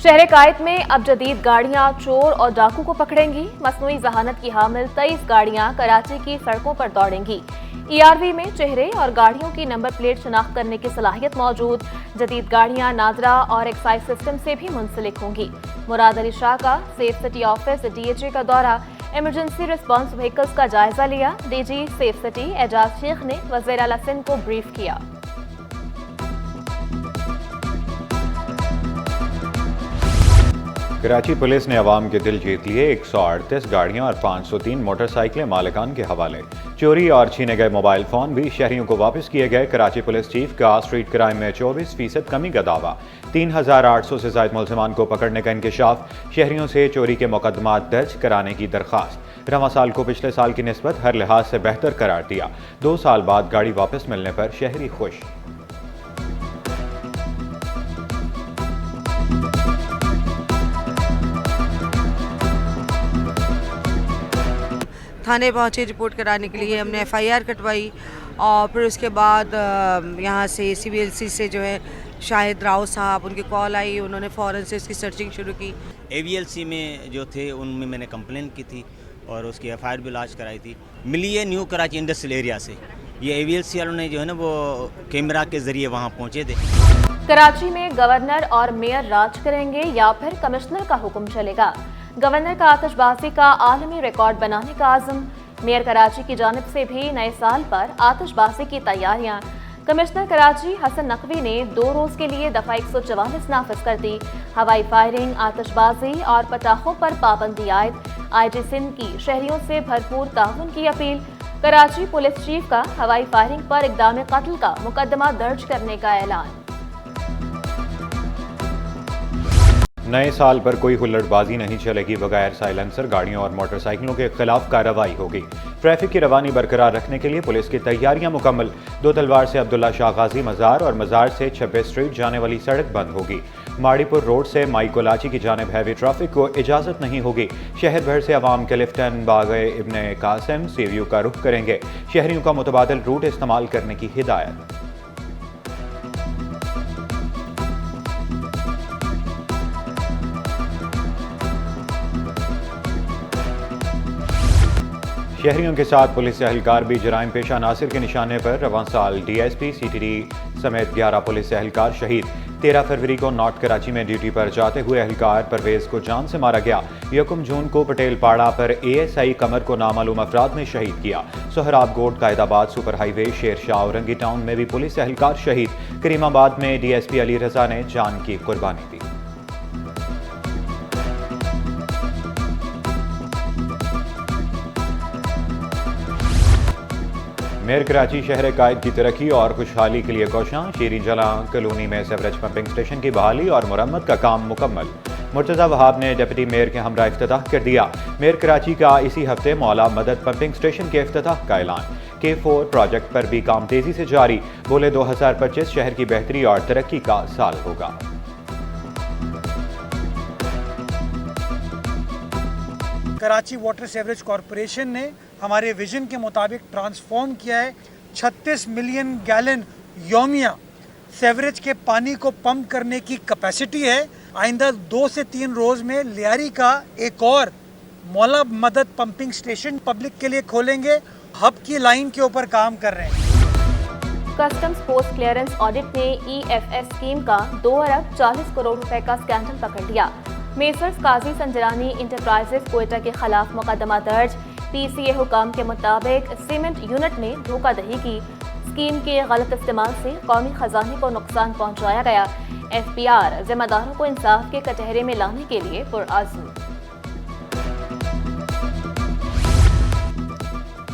शहर कायद में अब जदीद गाड़ियां चोर और डाकू को पकड़ेंगी। मसनूई जहानत की हामिल 23 गाड़ियां कराची की सड़कों पर दौड़ेंगी। ERV में चेहरे और गाड़ियों की नंबर प्लेट शनाख्त करने की सलाहियत मौजूद। जदीद गाड़ियां नादरा और एक्साइज सिस्टम से भी मुंसलिक होंगी। मुराद अली शाह का सेफ सिटी ऑफिस DHA का दौरा, इमरजेंसी रिस्पांस व्हीकल्स का जायजा लिया। DG safe city Ejaz Sheikh ने वज़ीर आला सिंध को ब्रीफ किया। कराची पुलिस ने अवाम के दिल जीत लिए। 138 गाड़ियां और 503 मोटरसाइकिलें मालिकान के हवाले। चोरी और छीने गए मोबाइल फोन भी शहरियों को वापस किए गए। कराची पुलिस चीफ का स्ट्रीट क्राइम में 24% कमी का दावा। 3800 से ज्यादा मुलजिमान को पकड़ने का इंकशाफ। शहरियों से चोरी के मुकदमात दर्ज कराने की दरख्वास्त। रवां साल को पिछले साल की निस्बत हर लिहाज से बेहतर करार दिया। 2 साल बाद गाड़ी वापस मिलने पर शहरी खुश। थाने पहुंचे रिपोर्ट कराने के लिए। हमने FIR कटवाई और फिर उसके बाद यहाँ से CBLC से जो है शाहिद राव साहब, उनकी कॉल आई, उन्होंने फ़ौरन से इसकी सर्चिंग शुरू की। AVLC में जो थे उनमें मैंने कंप्लेंट की थी और उसकी FIR भी लॉन्च कराई थी। मिली है न्यू कराची इंडस्ट्रियल एरिया से। ये AVLC वालों ने जो है ना वो कैमरा के ज़रिए वहाँ पहुँचे थे। कराची में गवर्नर और मेयर राज करेंगे या फिर कमिश्नर का हुक्म चलेगा? गवर्नर का आतिशबाजी का आलमी रिकॉर्ड बनाने का आज़म। मेयर कराची की जानिब से भी नए साल पर आतिशबाजी की तैयारियां। कमिश्नर कराची हसन नकवी ने 2 रोज के लिए दफा 144 नाफिज कर दी। हवाई फायरिंग, आतिशबाजी और पटाखों पर पाबंदी आयद। IG सिंध की शहरियों से भरपूर ताउन की अपील। कराची पुलिस चीफ का हवाई फायरिंग पर इक़दाम कत्ल का मुकदमा दर्ज करने का ऐलान। नए साल पर कोई हुल्लड़बाजी नहीं चलेगी। बगैर साइलेंसर गाड़ियों और मोटरसाइकिलों के खिलाफ कार्रवाई होगी। ट्रैफिक की रवानी बरकरार रखने के लिए पुलिस की तैयारियां मुकम्मल। 2 तलवार से अब्दुल्ला शाह गाजी मज़ार और मज़ार से 26 स्ट्रीट जाने वाली सड़क बंद होगी। माड़ीपुर रोड से माई कोलाची की जानिब हैवी ट्रैफिक को इजाज़त नहीं होगी। शहर भर से अवाम क्लिफ्टन, बागे इब्ने कासिम, सीव्यू का रुख करेंगे। शहरियों का मुतबादिल रूट इस्तेमाल करने की हिदायत। शहरियों के साथ पुलिस एहलकार भी जराइम पेशा नासिर के निशाने पर। रवां साल DSP, CTD समेत 11 पुलिस एहलकार शहीद। 13 फरवरी को नॉर्थ कराची में ड्यूटी पर जाते हुए एहलकार परवेज को जान से मारा गया। 1 जून को पटेल पाड़ा पर ASI कमर को नामालूम अफराद ने शहीद किया। सोहराब गोड, Qaidabad super highway, Sher Shah Orangi town में भी पुलिस एहलकार शहीद। करीमाबाद में DSP अली रजा ने जान की कुर्बानी दी। मेयर कराची शहर कायद की तरक्की और खुशहाली के लिए कोशां। शीरी जला कॉलोनी में सेवरेज पंपिंग स्टेशन की बहाली और मुरम्मत का काम मुकम्मल। मुर्तज़ा वहाब ने डिप्टी मेयर के हमरा इफ्तिताह कर दिया। मेयर कराची का इसी हफ्ते मौला मदद पंपिंग स्टेशन के इफ्तिताह का ऐलान। K4 प्रोजेक्ट पर भी काम तेजी से जारी। बोले 2025 शहर की बेहतरी और तरक्की का साल होगा। कराची वाटर सीवरेज कॉरपोरेशन ने हमारे विजन के मुताबिक ट्रांसफॉर्म किया है। 36 मिलियन गैलन यौमिया सीवरेज के पानी को पंप करने की कैपेसिटी है। आइंदा 2 से 3 रोज में लियारी का एक और मौला मदद पंपिंग स्टेशन पब्लिक के लिए खोलेंगे। हब की लाइन के ऊपर काम कर रहे हैं। कस्टम्स पोस्ट क्लियरेंस ऑडिट ने EFS स्कीम का 2 अरब 40 करोड़ रुपए का स्कैंडल पकड़ लिया। मेसर्स काजी संजरानी इंटरप्राइजेस कोयटा के खिलाफ मुकदमा दर्ज। PCA हुकाम के मुताबिक सीमेंट यूनिट ने धोखाधड़ी की। स्कीम के गलत इस्तेमाल से कौमी खजाने को नुकसान पहुंचाया गया। FPR जिम्मेदारों को इंसाफ के कटहरे में लाने के लिए पुरअज़्म।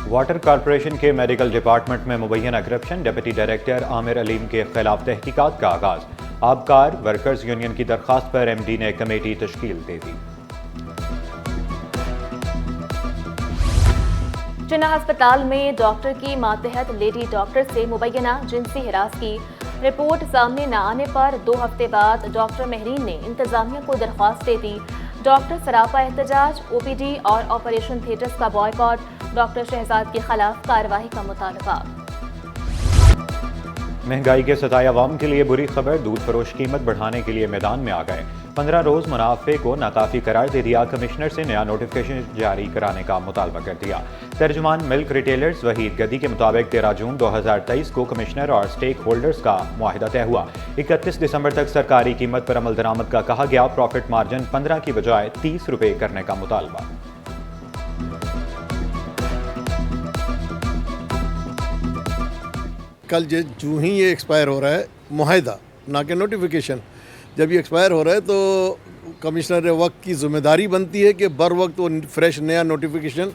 वाटर कॉरपोरेशन के मेडिकल डिपार्टमेंट में मुबैना corruption. Deputy director Amir Alim के खिलाफ तहकीकात का आगाज। आबकार वर्कर्स यूनियन की दरख्वास्त पर MD ने कमेटी तश्कील दे दी। जिन्ना अस्पताल में डॉक्टर की मातहत लेडी डॉक्टर से मुबैना जिनसी हिरास की। रिपोर्ट सामने न आने पर 2 हफ्ते बाद डॉक्टर महरीन ने इंतजामिया को दरख्वास्त दे दी। डॉक्टर सरापा एहतजाज, OPD और ऑपरेशन थिएटर्स का बॉयकॉट। डॉक्टर शहजाद के खिलाफ कार्रवाई का मुतालबा। महंगाई के सताए अवाम के लिए बुरी खबर। दूध फरोश कीमत बढ़ाने के लिए मैदान में आ गए। 15 रोज मुनाफे को नाकाफी करार दे दिया। कमिश्नर से नया नोटिफिकेशन जारी कराने का मुतालबा कर दिया। तर्जुमान मिल्क रिटेलर्स वहीद गद्दी के मुताबिक 13 जून 2023 को कमिश्नर और स्टेक होल्डर्स का मुआहिदा तय हुआ। 31 दिसंबर तक सरकारी कीमत पर अमल दरामद का कहा गया। प्रॉफिट मार्जिन 15 की बजाय 30 रुपए करने का मुतालबा। कल जो ही ये एक्सपायर हो रहा है मुआहिदा ना कि नोटिफिकेशन, जब ये एक्सपायर हो रहा है तो कमिश्नर वक्त की जिम्मेदारी बनती है कि बर वक्त वो फ्रेश नया नोटिफिकेशन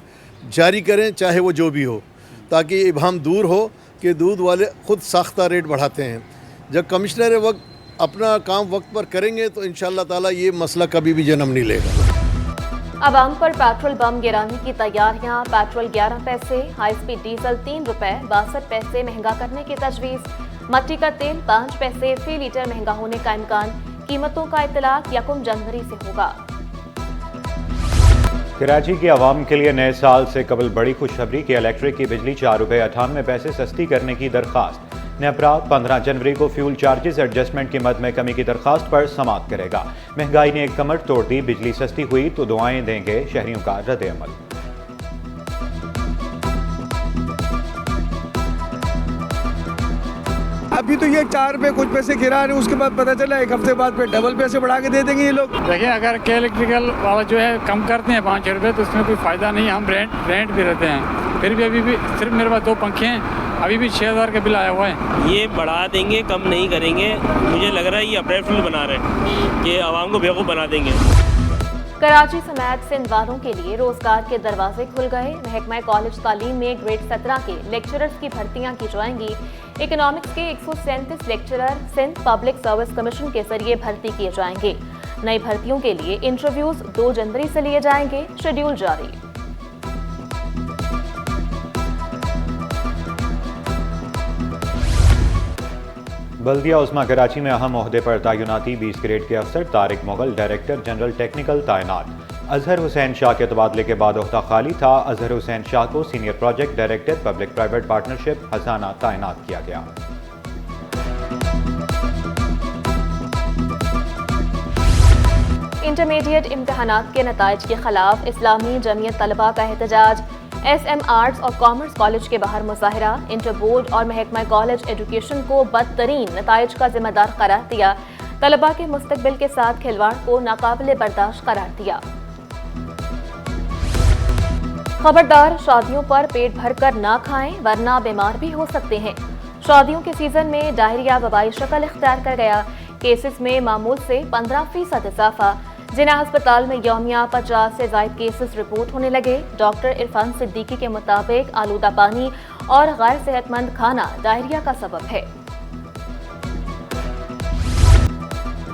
जारी करें, चाहे वो जो भी हो, ताकि इबहम दूर हो कि दूध वाले खुद साख्ता रेट बढ़ाते हैं। जब कमिश्नर वक्त अपना काम वक्त पर करेंगे तो इंशाअल्लाह ताला ये मसला कभी भी जन्म नहीं लेगा। अवाम पर पेट्रोल बम गिराने की तैयारियां। पेट्रोल 11 पैसे, हाई स्पीड डीजल 3 रुपए 62 पैसे महंगा करने की तजवीज़। मट्टी का तेल 5 पैसे फी लीटर महंगा होने का इम्कान। कीमतों का इतलाक 1 जनवरी से होगा। कराची की आवाम के लिए नए साल से कबल बड़ी खुशखबरी की इलेक्ट्रिक की बिजली 4 रुपए 98 पैसे सस्ती करने की दरख्वास्त। नेपरा 15 जनवरी को फ्यूल चार्जेस एडजस्टमेंट कीमत में कमी की दरख्वास्त पर समाअत करेगा। महंगाई ने एक कमर तोड़ दी, बिजली सस्ती हुई तो दुआएं देंगे शहरियों का रद्द-ए-अमल। अभी तो ये 4 रुपए कुछ पैसे गिरा रहे हैं, उसके बाद पता चला 1 हफ्ते बाद फिर डबल पैसे बढ़ा के दे देंगे ये लोग। देखिए, अगर के इलेक्ट्रिकल वाला जो है कम करते हैं 5 रुपये तो उसमें कोई फ़ायदा नहीं है। हम रेंट भी रहते हैं, फिर भी अभी भी सिर्फ मेरे पास 2 पंखे हैं, अभी भी 6000 का बिल आया हुआ है। ये बढ़ा देंगे, कम नहीं करेंगे। मुझे लग रहा है ये अप्रैल फुल बना रहे हैं कि आवाम को बेवकूफ़ बना देंगे। कराची समेत सिंध वालों के लिए रोजगार के दरवाजे खुल गए। महकमा कॉलेज तालीम में ग्रेड 17 के लेक्चरर्स की भर्तियां की जाएंगी। इकोनॉमिक्स के 137 lecturer Sindh public service commission के जरिए भर्ती किए जाएंगे। नई भर्तियों के लिए इंटरव्यूज 2 जनवरी से लिए जाएंगे। शेड्यूल जारी। बल्दिया उस्मा कराची में अहम ओहदे पर तैनाती 20 ग्रेड के अफसर Tariq Mughal director general technical तैनात। अजहर हुसैन शाह के तबादले के बाद ओहदा खाली था। अजहर हुसैन शाह को senior project director public private partnership हजाना तैनात किया गया। इंटरमीडिएट इम्तहानात के नताइज के खिलाफ इस्लामी जमीयत तलबा का एहतजाज। SM आर्ट्स और कॉमर्स कॉलेज के बाहर मुजाहिरा। इंटर बोर्ड और महकमा कॉलेज एजुकेशन को बदतरीन नताइज का जिम्मेदार करार दिया। तलबा के मुस्तकबिल के साथ खिलवाड़ को नाकाबिले बर्दाश्त करार दिया। खबरदार, शादियों पर पेट भरकर ना खाएं वरना बीमार भी हो सकते हैं। शादियों के सीजन में डायरिया वबाई शक्ल इख्तियार कर गया। केसेस में मामूल से 15% इजाफा। जिना अस्पताल में यौमिया 50 से ज़ायद केसेस रिपोर्ट होने लगे। डॉक्टर इरफान सिद्दीकी के मुताबिक आलूदा पानी और गैर सेहतमंद खाना डायरिया का सबब है।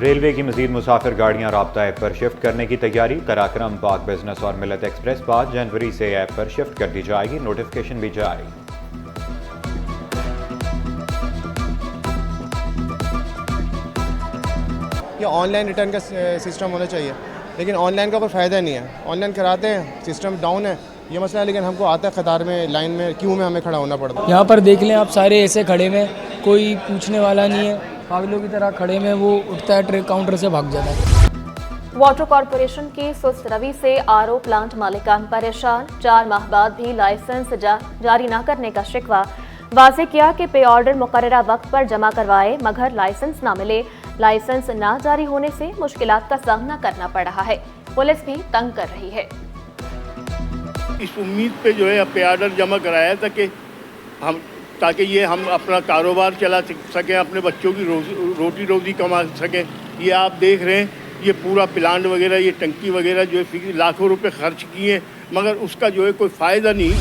रेलवे की मजीद मुसाफिर गाड़ियां राब्ता ऐप पर शिफ्ट करने की तैयारी। कराक्रम पाक बिजनेस और मिलत एक्सप्रेस 5 जनवरी से ऐप पर शिफ्ट कर दी जाएगी। नोटिफिकेशन भी जारी। या ऑनलाइन रिटर्न का सिस्टम होना चाहिए, लेकिन ऑनलाइन का कोई फ़ायदा नहीं है। ऑनलाइन कराते हैं, सिस्टम डाउन है, ये मसला है। लेकिन हमको आता है कतार में, लाइन में, क्यू में हमें खड़ा होना पड़ता है। यहाँ पर देख लें आप, सारे ऐसे खड़े में, कोई पूछने वाला नहीं है। पागलों की तरह खड़े में वो उठता है, ट्रेक काउंटर से भाग जाता है। वाटर कॉरपोरेशन की सुस्त रवि से RO प्लांट मालिकान परेशान। 4 माह बाद भी लाइसेंस जारी न करने का शिकवा। वाज़ेह किया कि पे ऑर्डर मुकर्ररा वक्त पर जमा करवाए मगर लाइसेंस ना मिले। लाइसेंस ना जारी होने से मुश्किलात का सामना करना पड़ रहा है। पुलिस भी तंग कर रही है। इस उम्मीद पे जो है पे ऑर्डर जमा कराया था कि ताकि ये हम अपना कारोबार चला सकें, अपने बच्चों की रोटी रोजी कमा सकें। ये आप देख रहे हैं, ये पूरा प्लांट वगैरह, ये टंकी वगैरह जो है लाखों रुपए खर्च किए, मगर उसका जो है कोई फ़ायदा नहीं।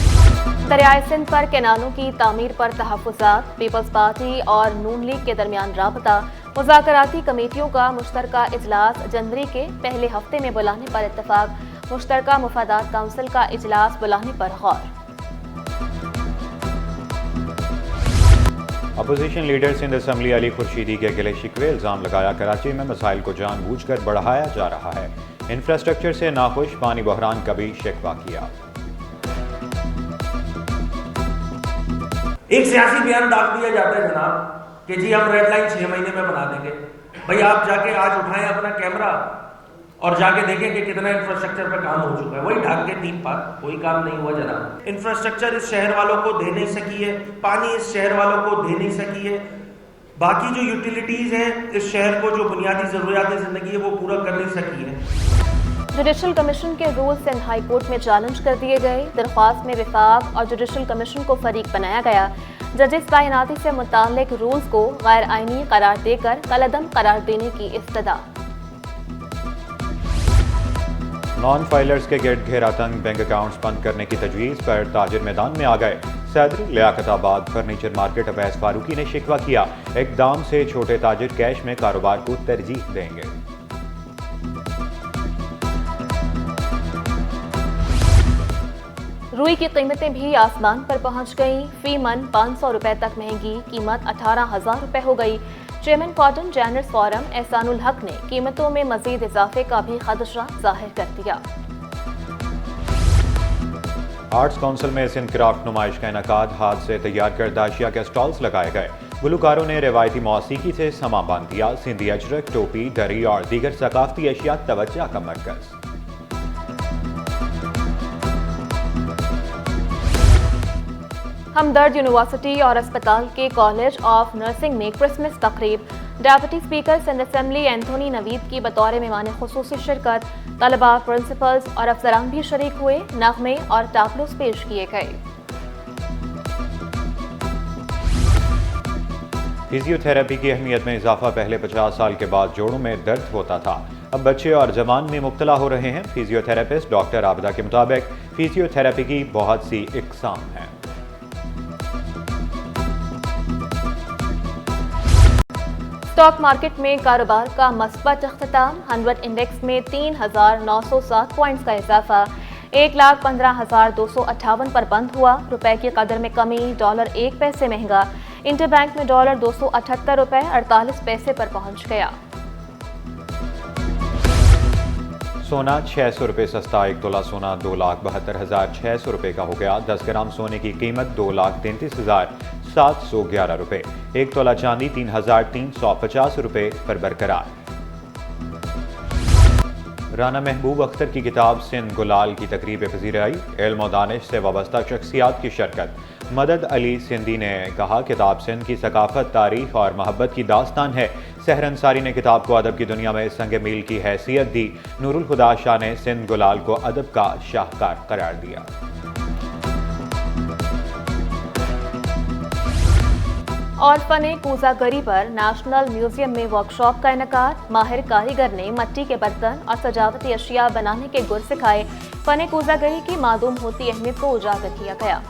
दरियाए सिंध पर कैनालों की तामीर पर तहफ़्फ़ुज़ात। पीपल्स पार्टी और नून लीग के दरमियान राबता। मुज़ाकराती कमेटियों का मुश्तरका इजलास जनवरी के पहले हफ्ते में बुलाने पर इत्तफाक। मुश्तरका मुफादात काउंसिल का इजलास बुलाने पर गौर। Opposition leader Sindh assembly Ali Khurshidi के गिले शिकवे। इल्ज़ाम लगाया कराची में मसाइल को जानबूझकर बढ़ाया जा रहा है। इंफ्रास्ट्रक्चर से नाखुश, पानी बहरान का भी शिकवा किया। एक सियासी बयान डाल दिया जाता है जनाब कि जी हम रेड लाइन 6 महीने में बना देंगे। भाई आप जाके आज उठाएं अपना कैमरा और जाके देखें कि कितना इंफ्रास्ट्रक्चर पे काम हो चुका है। वही ढाक के 3 पार, कोई काम नहीं हुआ जनाब। इंफ्रास्ट्रक्चर इस शहर वालों को दे नहीं सकी है, पानी इस शहर वालों को दे नहीं सकी है, बाकी जो यूटिलिटीज हैं इस शहर को जो बुनियादी जरूरियात जिंदगी है वो पूरा कर नहीं सकी है। जुडिशल कमीशन के रूल्स इन हाई कोर्ट में चैलेंज कर दिए गए। दरख्वास्त में विफाक और जुडिशल कमीशन को फरीक बनाया गया। जजेस तैनाती से मुताल्लिक रूल्स को गैर आईनी करार देकर कलअदम करार देने की इस्तदा। नॉन फाइलर्स के गिर्द घेरा तंग बैंक अकाउंट्स बंद करने की तजवीज़ पर ताजिर मैदान में आ गए। सदर लियाकताबाद फर्नीचर मार्केट अवैस फारूकी ने शिकवा किया, इक़दाम से छोटे ताजिर कैश में कारोबार को तरजीह देंगे। रुई की कीमतें भी आसमान पर पहुंच गईं। फी मन 500 रुपए तक महंगी, कीमत 18,000 रुपए हो गई। Chairman cotton journalist forum Ehsanul हक ने कीमतों में मजीद इजाफे का भी खदशा जाहिर कर दिया। आर्ट्स काउंसिल में सिंध क्राफ्ट नुमाइश का इनेकाद, हाथ से तैयार करदा अशिया के स्टॉल्स लगाए गए। गुलकारों ने रवायती मौसीकी से समा बांध दिया। सिंधी अजरक, टोपी, दरी और दीगर सकाफती अशिया तवज्जो का मरकज। हमदर्द यूनिवर्सिटी और अस्पताल के कॉलेज ऑफ नर्सिंग में क्रिसमस तकरीब। Deputy speaker Sindh assembly Anthony Naveed की बतौर मेहमान खुसूसी शिरकत। तलबा, प्रिंसिपल्स और अफसरान भी शरीक हुए। नगमे और टापलोस पेश किए गए। फिजियोथेरेपी की अहमियत में इजाफा। पहले 50 साल के बाद जोड़ों में दर्द होता था, अब बच्चे और जवान में मुब्तला हो रहे हैं। फिजियोथेरेपिस्ट डॉक्टर आबदा के मुताबिक फिजियोथेरेपी की बहुत सी इकसाम हैं। स्टॉक मार्केट में कारोबार का मस्बत अख्ताम। 100 इंडेक्स में 3,907 पॉइंट्स का इजाफा। 1,15,258 पर बंद हुआ। रुपए की कदर में कमी, डॉलर 1 पैसे महंगा। इंटरबैंक में डॉलर 278 रुपए 48 पैसे पर पहुंच गया। सोना 600 रुपये सस्ता। 1 तोला सोना 2,72,600 रुपये का हो गया। 10 ग्राम सोने की कीमत 2,33,711 रुपये। 1 तोला चांदी 3,350 रुपये पर बरकरार। राना महबूब अख्तर की किताब सिंध गुलाल की तकरीब पजीर आई। इल्म और दानिश से वाबस्ता शख्सियात की शिरकत। मदद अली सिंधी ने कहा, किताब सिंध की सकाफत, तारीख और मोहब्बत की दास्तान है। सहर अंसारी ने किताब को अदब की दुनिया में संग मील की हैसियत दी। नूरुल खुदा शाह ने सिंध गुलाल को अदब का शाहकार करार दिया। और फने कूजागरी पर नेशनल म्यूजियम में वर्कशॉप का इनेकाद। माहिर कारीगर ने मिट्टी के बर्तन और सजावटी अशिया बनाने के गुर सिखाए। फने कूजागरी की मालूम होती अहमियत को उजागर किया गया।